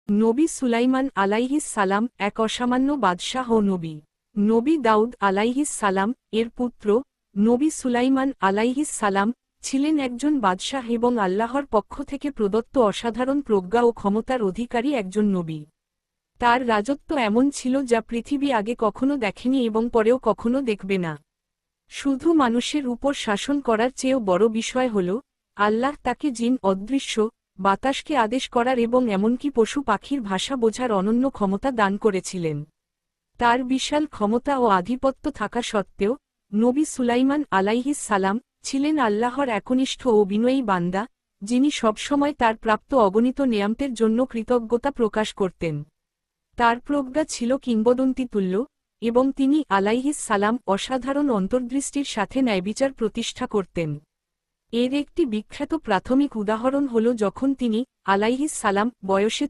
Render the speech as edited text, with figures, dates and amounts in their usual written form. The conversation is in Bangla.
নবী সুলাইমান আলাইহিস সালাম এক অসামান্য বাদশাহ ও নবী। নবী দাউদ আলাইহিস সালাম এর পুত্র নবী সুলাইমান আলাইহিস সালাম ছিলেন একজন বাদশাহ এবং আল্লাহর পক্ষ থেকে প্রদত্ত অসাধারণ প্রজ্ঞা ও ক্ষমতার অধিকারী একজন নবী। তার রাজত্ব এমন ছিল যা পৃথিবী আগে কখনো দেখেনি এবং পরেও কখনো দেখবে না। শুধু মানুষের উপর শাসন করার চেয়েও বড় বিষয় হল, আল্লাহ তাকে জিন অদৃশ্য বাতাসকে আদেশ করার এবং এমনকি পশু পাখির ভাষা বোঝার অনন্য ক্ষমতা দান করেছিলেন। তার বিশাল ক্ষমতা ও আধিপত্য থাকা সত্ত্বেও নবী সুলাইমান আলাইহিস সালাম ছিলেন আল্লাহর একনিষ্ঠ ও বিনয়ী বান্দা, যিনি সবসময় তার প্রাপ্ত অগণিত নেয়ামতের জন্য কৃতজ্ঞতা প্রকাশ করতেন। তার প্রজ্ঞা ছিল কিংবদন্তিতুল্য, এবং তিনি আলাইহিস সালাম অসাধারণ অন্তর্দৃষ্টির সাথে ন্যায়বিচার প্রতিষ্ঠা করতেন। এর একটি বিখ্যাত প্রাথমিক উদাহরণ হল যখন তিনি আলাইহিস সালাম বয়সে